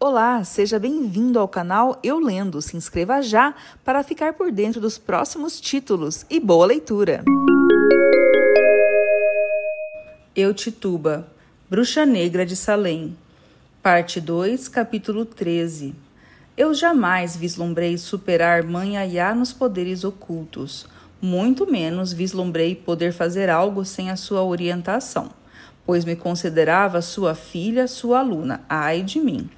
Olá, seja bem-vindo ao canal Eu Lendo. Se inscreva já para ficar por dentro dos próximos títulos e boa leitura. Eutituba, Bruxa Negra de Salem, Parte 2, Capítulo 13. Eu jamais vislumbrei superar Mãe Ayá nos poderes ocultos, muito menos vislumbrei poder fazer algo sem a sua orientação, pois me considerava sua filha, sua aluna. Ai de mim!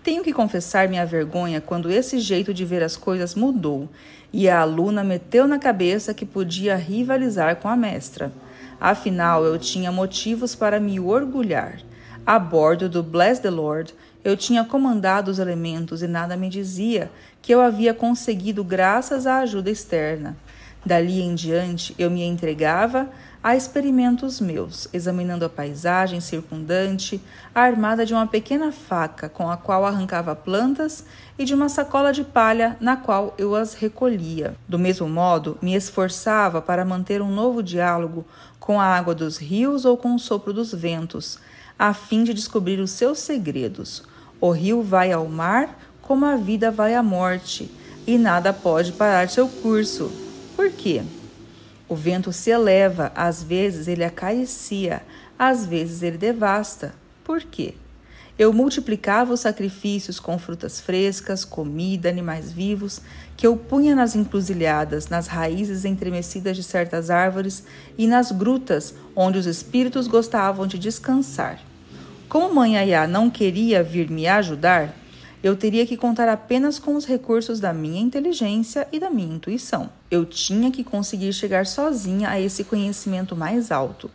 Tenho que confessar minha vergonha quando esse jeito de ver as coisas mudou e a aluna meteu na cabeça que podia rivalizar com a mestra. Afinal, eu tinha motivos para me orgulhar. A bordo do Bless the Lord, eu tinha comandado os elementos e nada me dizia que eu havia conseguido graças à ajuda externa. Dali em diante, eu me entregava a experimentos meus, examinando a paisagem circundante, armada de uma pequena faca com a qual arrancava plantas e de uma sacola de palha na qual eu as recolhia. Do mesmo modo, me esforçava para manter um novo diálogo com a água dos rios ou com o sopro dos ventos, a fim de descobrir os seus segredos. O rio vai ao mar como a vida vai à morte, e nada pode parar seu curso. Por quê? O vento se eleva, às vezes ele acaricia, às vezes ele devasta. Por quê? Eu multiplicava os sacrifícios com frutas frescas, comida, animais vivos, que eu punha nas encruzilhadas, nas raízes entremecidas de certas árvores e nas grutas onde os espíritos gostavam de descansar. Como Mãe Ayá não queria vir me ajudar, eu teria que contar apenas com os recursos da minha inteligência e da minha intuição. Eu tinha que conseguir chegar sozinha a esse conhecimento mais alto.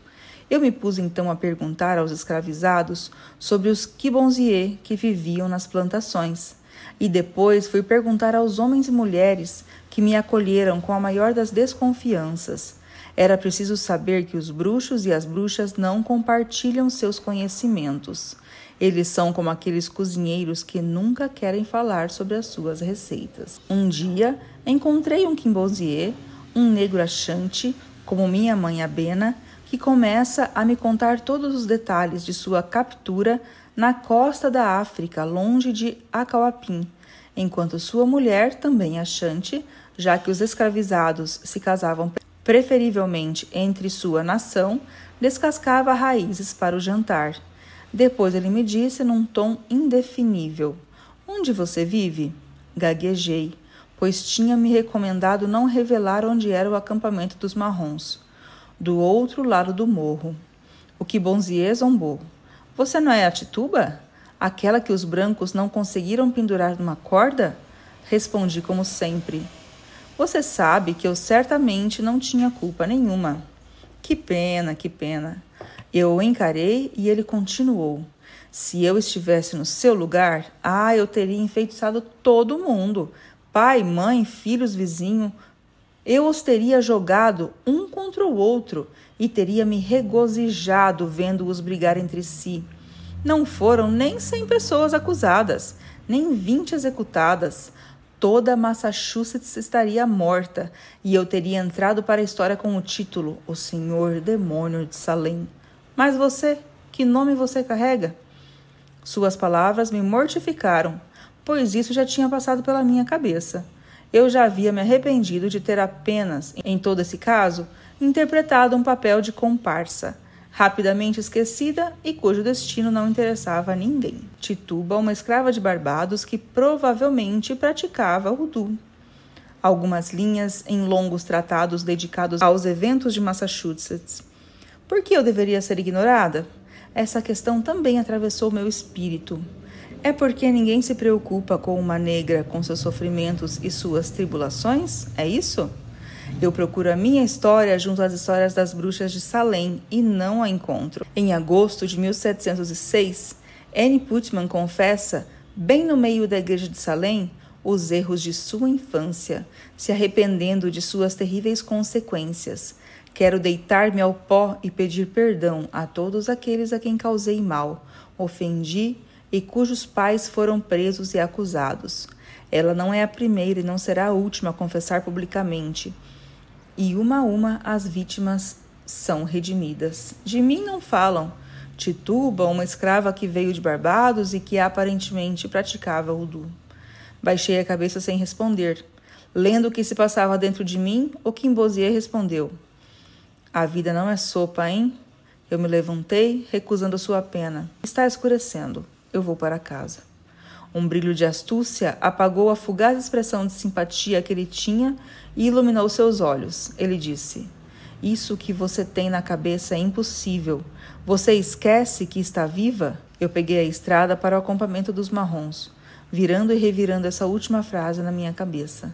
Eu me pus então a perguntar aos escravizados sobre os Kibonzie que viviam nas plantações. E depois fui perguntar aos homens e mulheres que me acolheram com a maior das desconfianças. Era preciso saber que os bruxos e as bruxas não compartilham seus conhecimentos. Eles são como aqueles cozinheiros que nunca querem falar sobre as suas receitas. Um dia, encontrei um Kibonzie, um negro Ashanti, como minha mãe Abena, que começa a me contar todos os detalhes de sua captura na costa da África, longe de Acauapim, enquanto sua mulher, também Ashanti, já que os escravizados se casavam preferivelmente entre sua nação, descascava raízes para o jantar. Depois ele me disse num tom indefinível: "Onde você vive?" Gaguejei, pois tinha me recomendado não revelar onde era o acampamento dos marrons. "Do outro lado do morro." O Kibonzie zombou. "Você não é a Tituba? Aquela que os brancos não conseguiram pendurar numa corda?" Respondi como sempre. "Você sabe que eu certamente não tinha culpa nenhuma." Que pena, que pena." Eu o encarei e ele continuou: "Se eu estivesse no seu lugar, eu teria enfeitiçado todo mundo. Pai, mãe, filhos, vizinho. Eu os teria jogado um contra o outro e teria me regozijado vendo-os brigar entre si. Não foram nem 100 pessoas acusadas, nem 20 executadas. Toda Massachusetts estaria morta e eu teria entrado para a história com o título O Senhor Demônio de Salem. Mas você, que nome você carrega?" Suas palavras me mortificaram, pois isso já tinha passado pela minha cabeça. Eu já havia me arrependido de ter apenas, em todo esse caso, interpretado um papel de comparsa, rapidamente esquecida e cujo destino não interessava a ninguém. Tituba, uma escrava de Barbados que provavelmente praticava voodoo. Algumas linhas em longos tratados dedicados aos eventos de Massachusetts. Por que eu deveria ser ignorada? Essa questão também atravessou meu espírito. É porque ninguém se preocupa com uma negra, com seus sofrimentos e suas tribulações? É isso? Eu procuro a minha história junto às histórias das bruxas de Salem e não a encontro. Em agosto de 1706, Anne Putman confessa, bem no meio da igreja de Salem, os erros de sua infância, se arrependendo de suas terríveis consequências. Quero deitar-me ao pó e pedir perdão a todos aqueles a quem causei mal, ofendi e cujos pais foram presos e acusados. Ela não é a primeira e não será a última a confessar publicamente. E uma a uma as vítimas são redimidas. De mim não falam. Tituba, uma escrava que veio de Barbados e que aparentemente praticava vodu. Baixei a cabeça sem responder. Lendo o que se passava dentro de mim, o Quimbozier respondeu: A vida não é sopa, hein? Eu me levantei, recusando sua pena. Está escurecendo. Eu vou para casa. Um brilho de astúcia apagou a fugaz expressão de simpatia que ele tinha e iluminou seus olhos. Ele disse: Isso que você tem na cabeça é impossível. Você esquece que está viva? Eu peguei a estrada para o acampamento dos marrons, virando e revirando essa última frase na minha cabeça.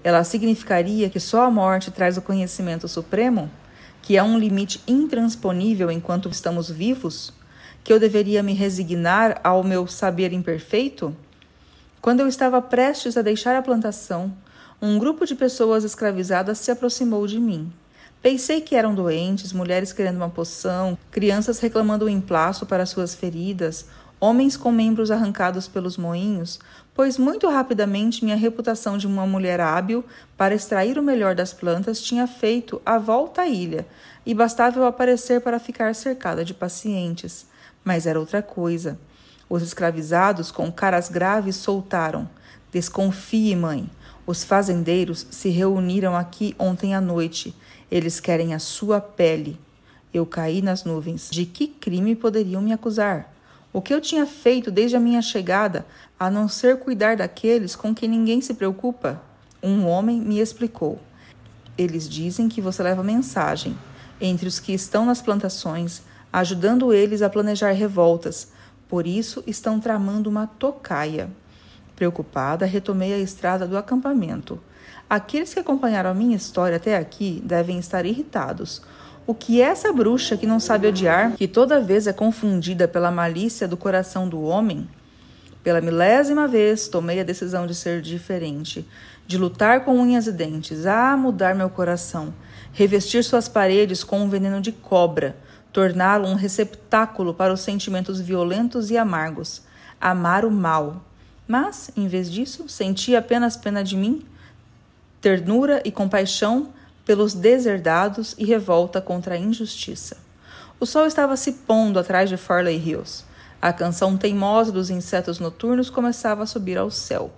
Ela significaria que só a morte traz o conhecimento supremo? Que há um limite intransponível enquanto estamos vivos? Que eu deveria me resignar ao meu saber imperfeito? Quando eu estava prestes a deixar a plantação, um grupo de pessoas escravizadas se aproximou de mim. Pensei que eram doentes, mulheres querendo uma poção, crianças reclamando um emplasto para suas feridas, homens com membros arrancados pelos moinhos, pois muito rapidamente minha reputação de uma mulher hábil para extrair o melhor das plantas tinha feito a volta à ilha, e bastava eu aparecer para ficar cercada de pacientes. Mas era outra coisa. Os escravizados, com caras graves, soltaram: Desconfie, mãe. Os fazendeiros se reuniram aqui ontem à noite. Eles querem a sua pele. Eu caí nas nuvens. De que crime poderiam me acusar? O que eu tinha feito desde a minha chegada, a não ser cuidar daqueles com quem ninguém se preocupa? Um homem me explicou. Eles dizem que você leva mensagem entre os que estão nas plantações, ajudando eles a planejar revoltas. Por isso estão tramando uma tocaia. Preocupada, retomei a estrada do acampamento. Aqueles que acompanharam a minha história até aqui devem estar irritados. O que é essa bruxa que não sabe odiar, que toda vez é confundida pela malícia do coração do homem? Pela milésima vez, tomei a decisão de ser diferente, de lutar com unhas e dentes, mudar meu coração, revestir suas paredes com um veneno de cobra, torná-lo um receptáculo para os sentimentos violentos e amargos, amar o mal. Mas, em vez disso, senti apenas pena de mim, ternura e compaixão pelos deserdados e revolta contra a injustiça. O sol estava se pondo atrás de Farley Hills. A canção teimosa dos insetos noturnos começava a subir ao céu.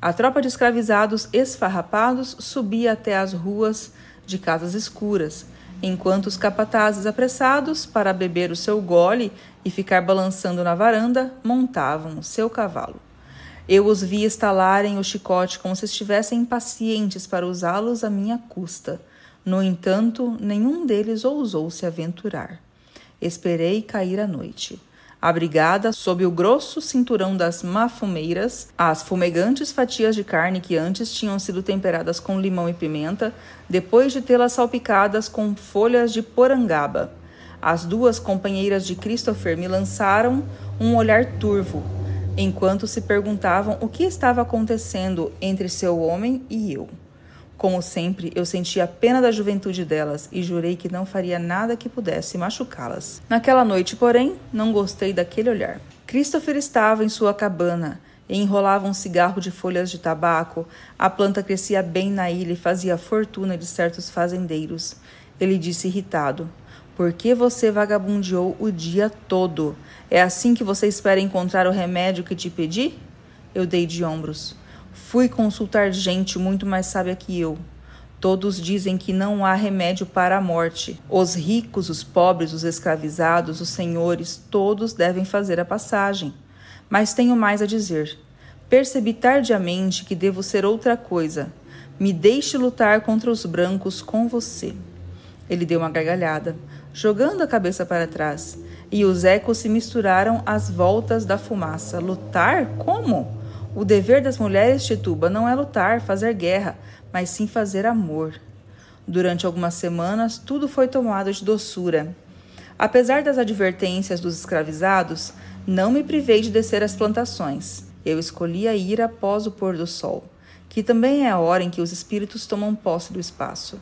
A tropa de escravizados esfarrapados subia até as ruas de casas escuras, enquanto os capatazes apressados para beber o seu gole e ficar balançando na varanda montavam o seu cavalo. Eu os vi estalarem o chicote como se estivessem impacientes para usá-los à minha custa. No entanto, nenhum deles ousou se aventurar. Esperei cair a noite. Abrigada sob o grosso cinturão das mafumeiras, as fumegantes fatias de carne que antes tinham sido temperadas com limão e pimenta, depois de tê-las salpicadas com folhas de porangaba. As duas companheiras de Christopher me lançaram um olhar turvo, enquanto se perguntavam o que estava acontecendo entre seu homem e eu. Como sempre, eu sentia a pena da juventude delas e jurei que não faria nada que pudesse machucá-las. Naquela noite, porém, não gostei daquele olhar. Christopher estava em sua cabana e enrolava um cigarro de folhas de tabaco. A planta crescia bem na ilha e fazia a fortuna de certos fazendeiros. Ele disse irritado: Por que você vagabundeou o dia todo? É assim que você espera encontrar o remédio que te pedi? Eu dei de ombros. Fui consultar gente muito mais sábia que eu. Todos dizem que não há remédio para a morte. Os ricos, os pobres, os escravizados, os senhores, todos devem fazer a passagem. Mas tenho mais a dizer. Percebi tardiamente que devo ser outra coisa. Me deixe lutar contra os brancos com você. Ele deu uma gargalhada, jogando a cabeça para trás, e os ecos se misturaram às voltas da fumaça. Lutar? Como? O dever das mulheres, Tituba, não é lutar, fazer guerra, mas sim fazer amor. Durante algumas semanas, tudo foi tomado de doçura. Apesar das advertências dos escravizados, não me privei de descer às plantações. Eu escolhi ir após o pôr do sol, que também é a hora em que os espíritos tomam posse do espaço.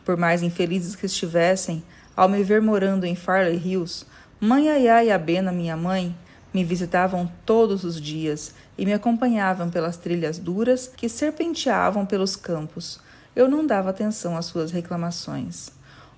Por mais infelizes que estivessem, ao me ver morando em Farley Hills, Mãe Ayá e Abena, minha mãe, me visitavam todos os dias e me acompanhavam pelas trilhas duras que serpenteavam pelos campos. Eu não dava atenção às suas reclamações.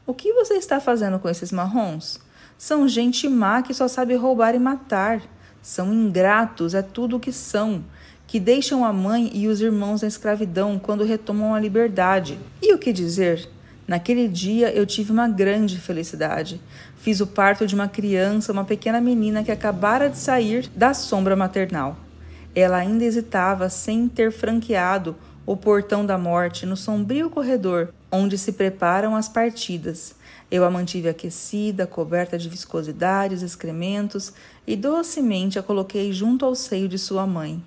O que você está fazendo com esses marrons? São gente má que só sabe roubar e matar. São ingratos, é tudo o que são, que deixam a mãe e os irmãos na escravidão quando retomam a liberdade. E o que dizer? Naquele dia eu tive uma grande felicidade. Fiz o parto de uma criança, uma pequena menina que acabara de sair da sombra maternal. Ela ainda hesitava sem ter franqueado o portão da morte no sombrio corredor onde se preparam as partidas. Eu a mantive aquecida, coberta de viscosidades, excrementos, e docemente a coloquei junto ao seio de sua mãe.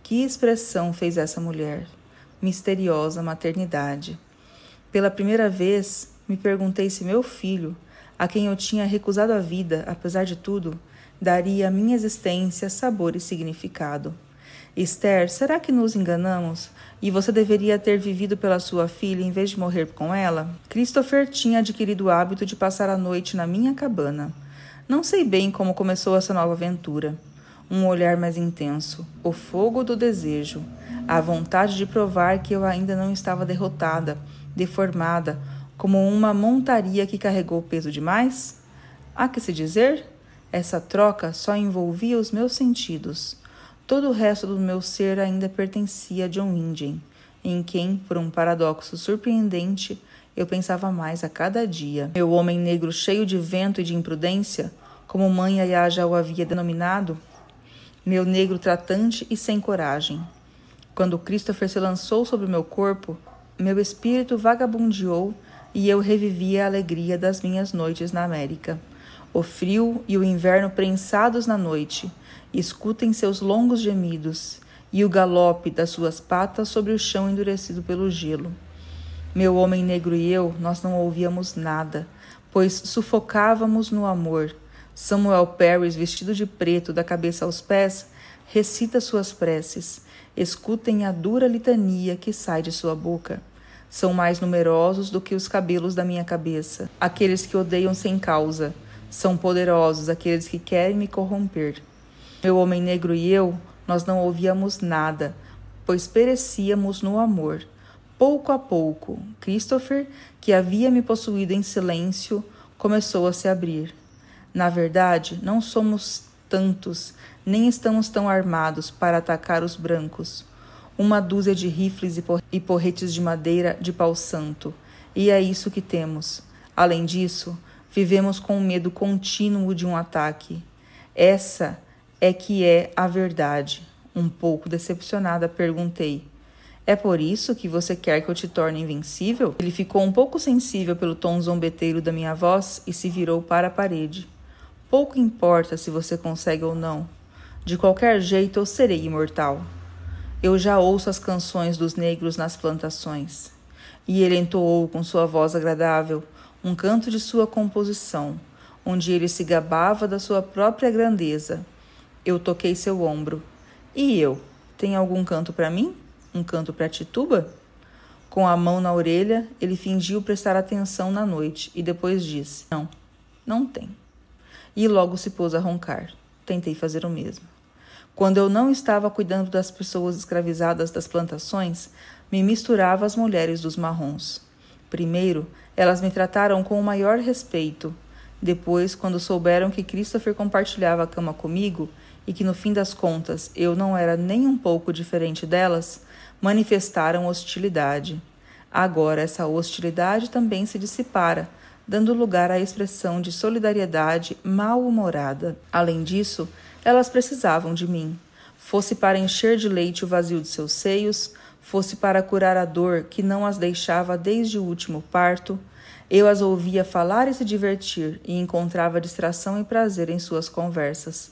Que expressão fez essa mulher? Misteriosa maternidade. Pela primeira vez, me perguntei se meu filho, a quem eu tinha recusado a vida, apesar de tudo, daria à minha existência sabor e significado. Esther, será que nos enganamos? E você deveria ter vivido pela sua filha em vez de morrer com ela? Christopher tinha adquirido o hábito de passar a noite na minha cabana. Não sei bem como começou essa nova aventura. Um olhar mais intenso, o fogo do desejo, a vontade de provar que eu ainda não estava derrotada, deformada, como uma montaria que carregou peso demais? Há que se dizer? Essa troca só envolvia os meus sentidos. Todo o resto do meu ser ainda pertencia a John Indian, em quem, por um paradoxo surpreendente, eu pensava mais a cada dia. Meu homem negro cheio de vento e de imprudência, como mãe Yaya já o havia denominado, meu negro tratante e sem coragem. Quando Christopher se lançou sobre o meu corpo, meu espírito vagabundeou e eu revivi a alegria das minhas noites na América. O frio e o inverno prensados na noite, escutem seus longos gemidos e o galope das suas patas sobre o chão endurecido pelo gelo. Meu homem negro e eu, nós não ouvíamos nada, pois sufocávamos no amor. Samuel Parris, vestido de preto da cabeça aos pés, recita suas preces. Escutem a dura litania que sai de sua boca. São mais numerosos do que os cabelos da minha cabeça, aqueles que odeiam sem causa. São poderosos aqueles que querem me corromper. Meu homem negro e eu, nós não ouvíamos nada, pois perecíamos no amor. Pouco a pouco, Christopher, que havia me possuído em silêncio, começou a se abrir. Na verdade, não somos tantos, nem estamos tão armados para atacar os brancos. Uma dúzia de rifles e porretes de madeira de pau santo, e é isso que temos. Além disso, vivemos com o medo contínuo de um ataque. Essa é que é a verdade. Um pouco decepcionada, perguntei. É por isso que você quer que eu te torne invencível? Ele ficou um pouco sensível pelo tom zombeteiro da minha voz e se virou para a parede. Pouco importa se você consegue ou não. De qualquer jeito, eu serei imortal. Eu já ouço as canções dos negros nas plantações. E ele entoou com sua voz agradável um canto de sua composição, onde ele se gabava da sua própria grandeza. Eu toquei seu ombro. E eu? Tem algum canto para mim? Um canto para Tituba? Com a mão na orelha, ele fingiu prestar atenção na noite e depois disse: Não, não tem. E logo se pôs a roncar. Tentei fazer o mesmo. Quando eu não estava cuidando das pessoas escravizadas das plantações, me misturava às mulheres dos marrons. Primeiro, elas me trataram com o maior respeito. Depois, quando souberam que Christopher compartilhava a cama comigo e que, no fim das contas, eu não era nem um pouco diferente delas, manifestaram hostilidade. Agora, essa hostilidade também se dissipara, dando lugar à expressão de solidariedade mal-humorada. Além disso, elas precisavam de mim. Fosse para encher de leite o vazio de seus seios, fosse para curar a dor que não as deixava desde o último parto, eu as ouvia falar e se divertir e encontrava distração e prazer em suas conversas.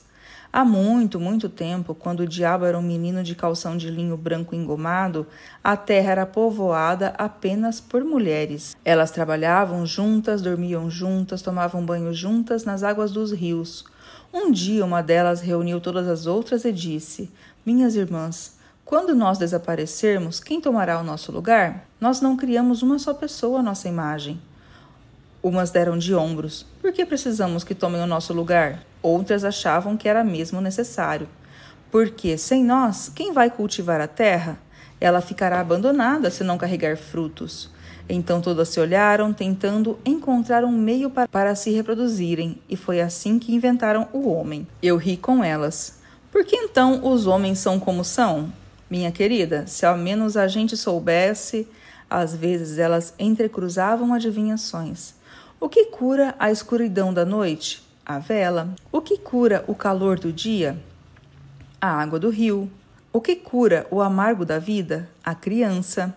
Há muito, muito tempo, quando o diabo era um menino de calção de linho branco engomado, a terra era povoada apenas por mulheres. Elas trabalhavam juntas, dormiam juntas, tomavam banho juntas nas águas dos rios. Um dia uma delas reuniu todas as outras e disse: Minhas irmãs, quando nós desaparecermos, quem tomará o nosso lugar? Nós não criamos uma só pessoa à nossa imagem. Umas deram de ombros. Por que precisamos que tomem o nosso lugar? Outras achavam que era mesmo necessário. Porque, sem nós, quem vai cultivar a terra? Ela ficará abandonada se não carregar frutos. Então todas se olharam, tentando encontrar um meio para se reproduzirem, e foi assim que inventaram o homem. Eu ri com elas. Por que então os homens são como são? Minha querida, se ao menos a gente soubesse, às vezes elas entrecruzavam adivinhações. O que cura a escuridão da noite? A vela. O que cura o calor do dia? A água do rio. O que cura o amargo da vida? A criança.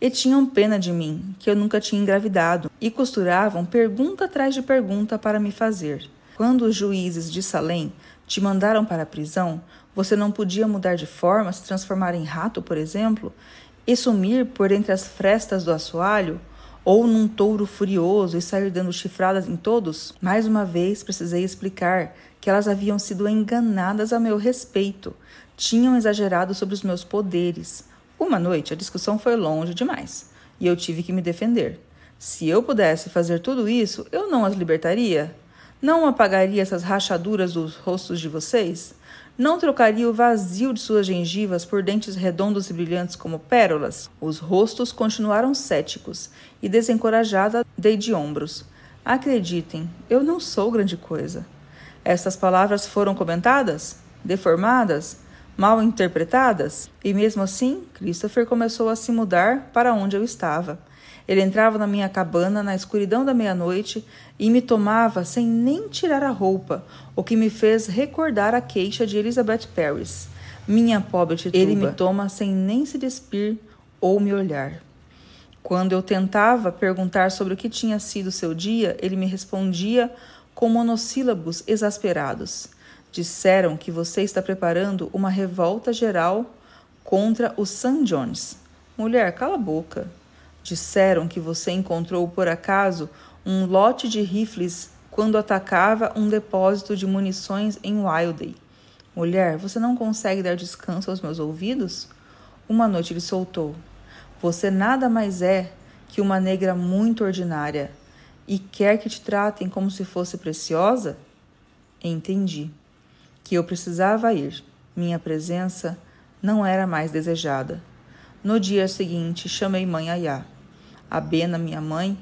E tinham pena de mim, que eu nunca tinha engravidado, e costuravam pergunta atrás de pergunta para me fazer. Quando os juízes de Salém te mandaram para a prisão, você não podia mudar de forma, se transformar em rato, por exemplo, e sumir por entre as frestas do assoalho, ou num touro furioso e sair dando chifradas em todos? Mais uma vez precisei explicar que elas haviam sido enganadas a meu respeito, tinham exagerado sobre os meus poderes. Uma noite a discussão foi longe demais, e eu tive que me defender. Se eu pudesse fazer tudo isso, eu não as libertaria? Não apagaria essas rachaduras dos rostos de vocês? Não trocaria o vazio de suas gengivas por dentes redondos e brilhantes como pérolas? Os rostos continuaram céticos, e desencorajada dei de ombros. Acreditem, eu não sou grande coisa. Estas palavras foram comentadas? Deformadas? Mal interpretadas? E mesmo assim, Christopher começou a se mudar para onde eu estava. Ele entrava na minha cabana na escuridão da meia-noite e me tomava sem nem tirar a roupa, o que me fez recordar a queixa de Elizabeth Parris. Minha pobre Tituba. Ele me toma sem nem se despir ou me olhar. Quando eu tentava perguntar sobre o que tinha sido seu dia, ele me respondia com monossílabos exasperados. Disseram que você está preparando uma revolta geral contra os St. John's. Mulher, cala a boca. Disseram que você encontrou, por acaso, um lote de rifles quando atacava um depósito de munições em Wildey. Mulher, você não consegue dar descanso aos meus ouvidos? Uma noite ele soltou. Você nada mais é que uma negra muito ordinária e quer que te tratem como se fosse preciosa? Entendi. Que eu precisava ir. Minha presença não era mais desejada. No dia seguinte, chamei mãe Ayá. A Bena, minha mãe,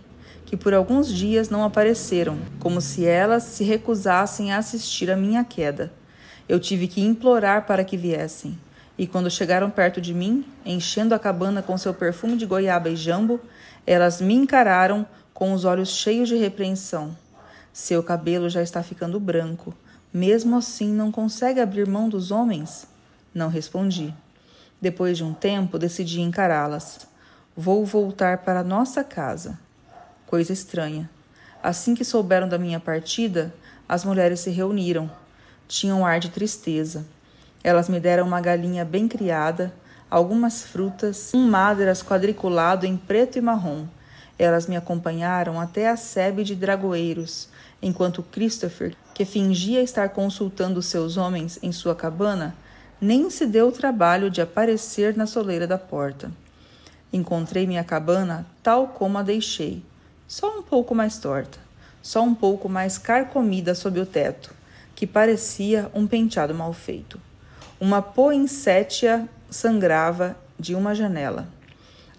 que por alguns dias não apareceram, como se elas se recusassem a assistir à minha queda. Eu tive que implorar para que viessem, e quando chegaram perto de mim, enchendo a cabana com seu perfume de goiaba e jambo, elas me encararam com os olhos cheios de repreensão. Seu cabelo já está ficando branco. Mesmo assim, não consegue abrir mão dos homens? Não respondi. Depois de um tempo, decidi encará-las. Vou voltar para nossa casa. Coisa estranha. Assim que souberam da minha partida, as mulheres se reuniram. Tinham ar de tristeza. Elas me deram uma galinha bem criada, algumas frutas, um madras quadriculado em preto e marrom. Elas me acompanharam até a sebe de dragoeiros, enquanto Christopher, que fingia estar consultando seus homens em sua cabana, nem se deu o trabalho de aparecer na soleira da porta. Encontrei minha cabana tal como a deixei, só um pouco mais torta, só um pouco mais carcomida sob o teto, que parecia um penteado mal feito. Uma poinsétia sangrava de uma janela.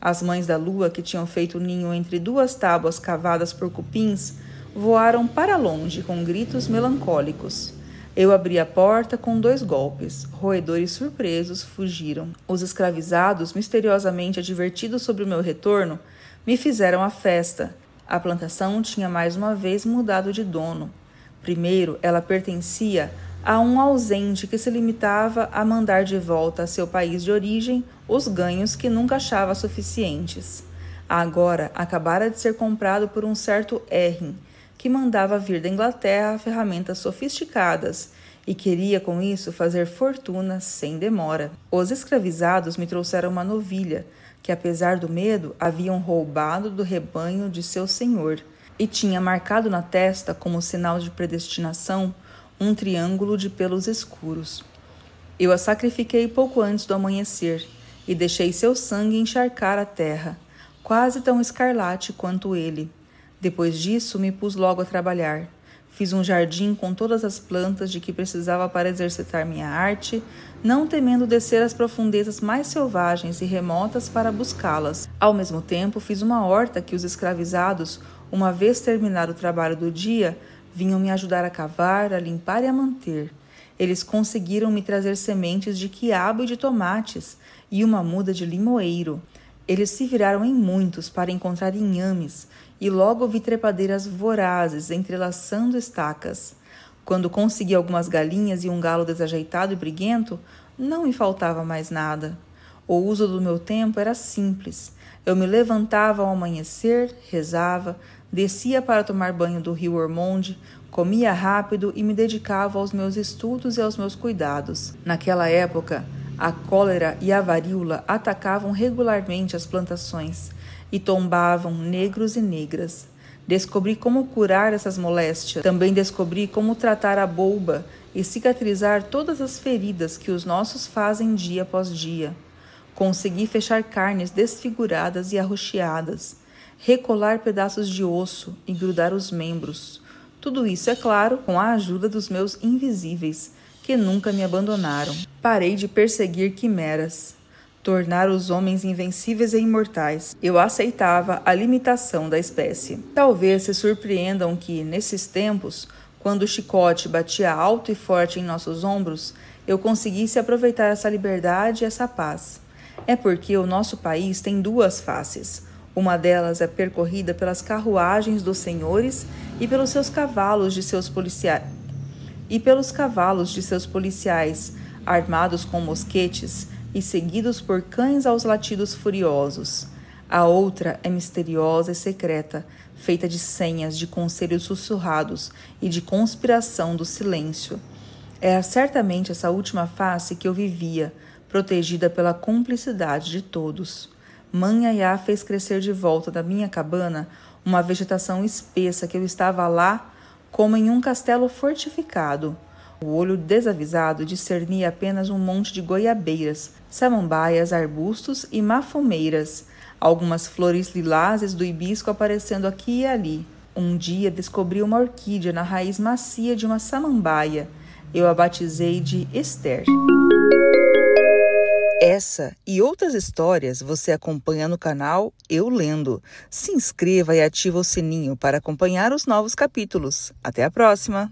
As mães da lua, que tinham feito ninho entre duas tábuas cavadas por cupins, voaram para longe com gritos melancólicos. Eu abri a porta com 2 golpes. Roedores surpresos fugiram. Os escravizados, misteriosamente advertidos sobre o meu retorno, me fizeram a festa. A plantação tinha mais uma vez mudado de dono. Primeiro, ela pertencia a um ausente que se limitava a mandar de volta a seu país de origem os ganhos que nunca achava suficientes. Agora, acabara de ser comprado por um certo Erin, que mandava vir da Inglaterra ferramentas sofisticadas e queria com isso fazer fortuna sem demora. Os escravizados me trouxeram uma novilha, que apesar do medo, haviam roubado do rebanho de seu senhor, e tinha marcado na testa, como sinal de predestinação, um triângulo de pelos escuros. Eu a sacrifiquei pouco antes do amanhecer, e deixei seu sangue encharcar a terra, quase tão escarlate quanto ele. Depois disso, me pus logo a trabalhar. Fiz um jardim com todas as plantas de que precisava para exercitar minha arte, não temendo descer às profundezas mais selvagens e remotas para buscá-las. Ao mesmo tempo, fiz uma horta que os escravizados, uma vez terminado o trabalho do dia, vinham me ajudar a cavar, a limpar e a manter. Eles conseguiram me trazer sementes de quiabo e de tomates e uma muda de limoeiro. Eles se viraram em muitos para encontrar inhames, e logo vi trepadeiras vorazes entrelaçando estacas. Quando consegui algumas galinhas e um galo desajeitado e briguento, não me faltava mais nada. O uso do meu tempo era simples. Eu me levantava ao amanhecer, rezava, descia para tomar banho do rio Ormonde, comia rápido e me dedicava aos meus estudos e aos meus cuidados. Naquela época, a cólera e a varíola atacavam regularmente as plantações e tombavam negros e negras. Descobri como curar essas moléstias. Também descobri como tratar a bolba e cicatrizar todas as feridas que os nossos fazem dia após dia. Consegui fechar carnes desfiguradas e arroxeadas, recolar pedaços de osso e grudar os membros. Tudo isso, é claro, com a ajuda dos meus invisíveis, que nunca me abandonaram. Parei de perseguir quimeras, tornar os homens invencíveis e imortais. Eu aceitava a limitação da espécie. Talvez se surpreendam que, nesses tempos, quando o chicote batia alto e forte em nossos ombros, eu conseguisse aproveitar essa liberdade e essa paz. É porque o nosso país tem duas faces. Uma delas é percorrida pelas carruagens dos senhores e pelos cavalos de seus policiais, armados com mosquetes e seguidos por cães aos latidos furiosos. A outra é misteriosa e secreta, feita de senhas, de conselhos sussurrados e de conspiração do silêncio. Era certamente essa última face que eu vivia, protegida pela cumplicidade de todos. Mãe Yaya fez crescer de volta da minha cabana uma vegetação espessa que eu estava lá como em um castelo fortificado. O olho desavisado discernia apenas um monte de goiabeiras, samambaias, arbustos e mafumeiras, algumas flores lilazes do hibisco aparecendo aqui e ali. Um dia descobri uma orquídea na raiz macia de uma samambaia. Eu a batizei de Esther. Essa e outras histórias você acompanha no canal Eu Lendo. Se inscreva e ativa o sininho para acompanhar os novos capítulos. Até a próxima!